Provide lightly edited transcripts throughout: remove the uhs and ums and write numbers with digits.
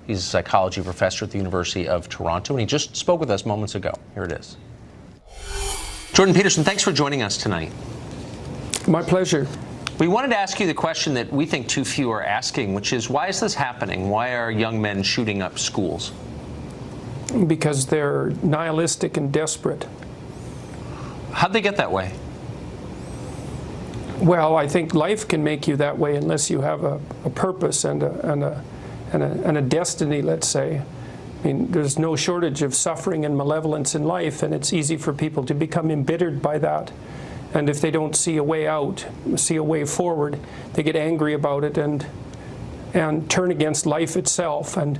He's a psychology professor at the University of Toronto, and he just spoke with us moments ago. Here it is. Jordan Peterson, thanks for joining us tonight. My pleasure. We wanted to ask you the question that we think too few are asking, which is, why is this happening? Why are young men shooting up schools? Because they're nihilistic and desperate. How'd they get that way? Well, I think life can make you that way unless you have a purpose and a destiny, let's say. I mean, there's no shortage of suffering and malevolence in life, and it's easy for people to become embittered by that. And if they don't see a way out, see a way forward, they get angry about it and turn against life itself. And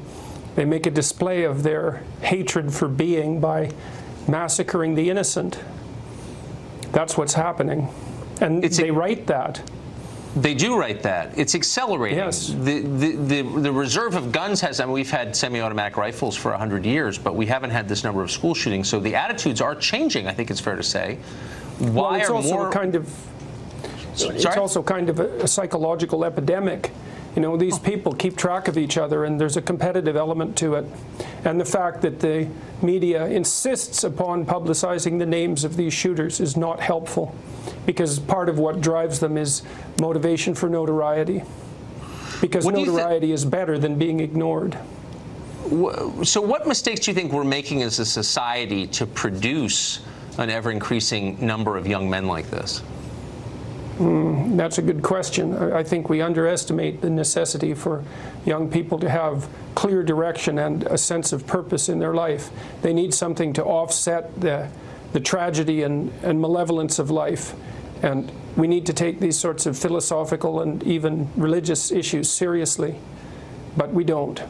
they make a display of their hatred for being by massacring the innocent. That's what's happening. And they write that. They do write that. It's accelerating. Yes. The reserve of guns has, I mean, we've had semi-automatic rifles for 100 years, but we haven't had this number of school shootings. So the attitudes are changing, I think it's fair to say. Why well, it's are also more... kind of, it's also kind of a psychological epidemic. You know, these people keep track of each other, and there's a competitive element to it. And the fact that the media insists upon publicizing the names of these shooters is not helpful, because part of what drives them is motivation for notoriety, because notoriety is better than being ignored. So what mistakes do you think we're making as a society to produce an ever-increasing number of young men like this? That's a good question. I think we underestimate the necessity for young people to have clear direction and a sense of purpose in their life. They need something to offset the tragedy and malevolence of life. And we need to take these sorts of philosophical and even religious issues seriously, but we don't.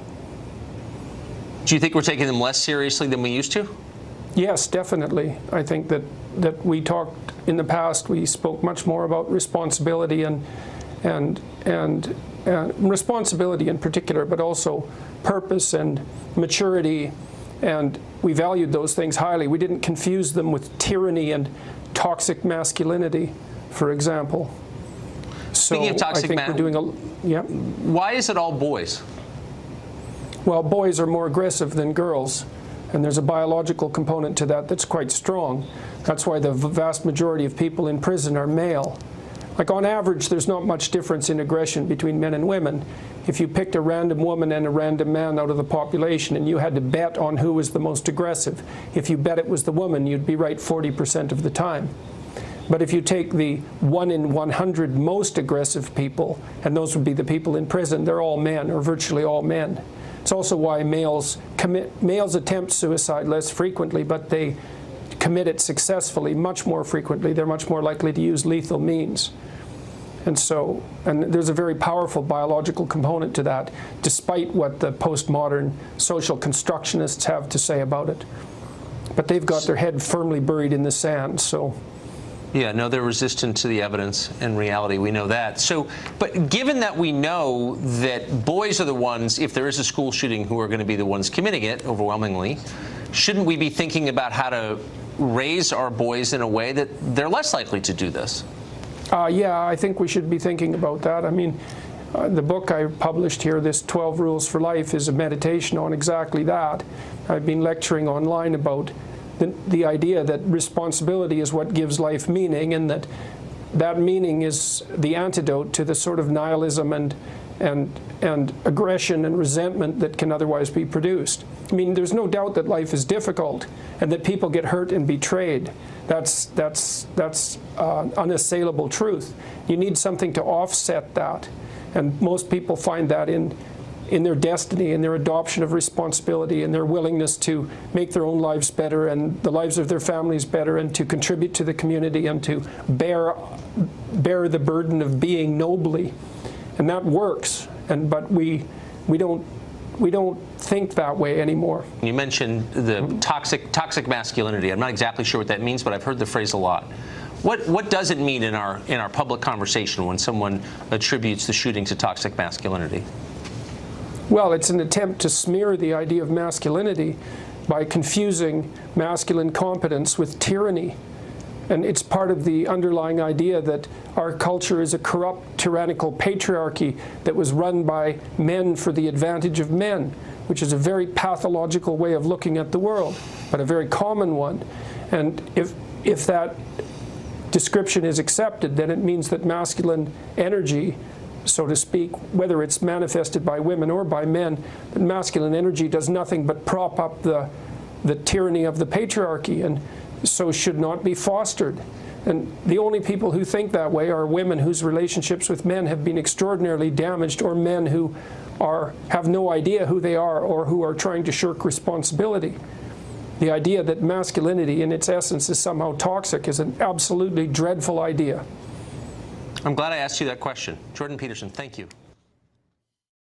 Do you think we're taking them less seriously than we used to? Yes, definitely. I think that we talked in the past, we spoke much more about responsibility and responsibility in particular, but also purpose and maturity, and we valued those things highly. We didn't confuse them with tyranny and toxic masculinity, for example. Speaking of toxic masculinity, why is it all boys? Well, boys are more aggressive than girls, and there's a biological component to that that's quite strong. That's why the vast majority of people in prison are male. Like on average, there's not much difference in aggression between men and women. If you picked a random woman and a random man out of the population and you had to bet on who was the most aggressive, if you bet it was the woman, you'd be right 40% of the time. But if you take the 1 in 100 most aggressive people, and those would be the people in prison, they're all men, or virtually all men. It's also why males attempt suicide less frequently, but they commit it successfully much more frequently. They're much more likely to use lethal means. And there's a very powerful biological component to that, despite what the postmodern social constructionists have to say about it. But they've got their head firmly buried in the sand, so. Yeah, no, they're resistant to the evidence and reality. We know that. So, but given that we know that boys are the ones, if there is a school shooting, who are going to be the ones committing it overwhelmingly, shouldn't we be thinking about how to raise our boys in a way that they're less likely to do this? Yeah, I think we should be thinking about that. I mean, the book I published here, this 12 Rules for Life, is a meditation on exactly that. I've been lecturing online about the idea that responsibility is what gives life meaning, and that meaning is the antidote to the sort of nihilism and aggression and resentment that can otherwise be produced. I mean, there's no doubt that life is difficult and that people get hurt and betrayed. That's unassailable truth. You need something to offset that, and most people find that in their destiny, in their adoption of responsibility, and their willingness to make their own lives better and the lives of their families better, and to contribute to the community and to bear the burden of being nobly. And that works, but we don't think that way anymore. You mentioned the toxic masculinity. I'm not exactly sure what that means, but I've heard the phrase a lot. What does it mean in our public conversation when someone attributes the shooting to toxic masculinity? Well, it's an attempt to smear the idea of masculinity by confusing masculine competence with tyranny. And it's part of the underlying idea that our culture is a corrupt, tyrannical patriarchy that was run by men for the advantage of men. which is a very pathological way of looking at the world, but a very common one. And if that description is accepted, then it means that masculine energy, so to speak, whether it's manifested by women or by men, that masculine energy does nothing but prop up the tyranny of the patriarchy, and so should not be fostered. And the only people who think that way are women whose relationships with men have been extraordinarily damaged, or men who have no idea who they are, or who are trying to shirk responsibility. The idea that masculinity in its essence is somehow toxic is an absolutely dreadful idea. I'm glad I asked you that question. Jordan Peterson, thank you.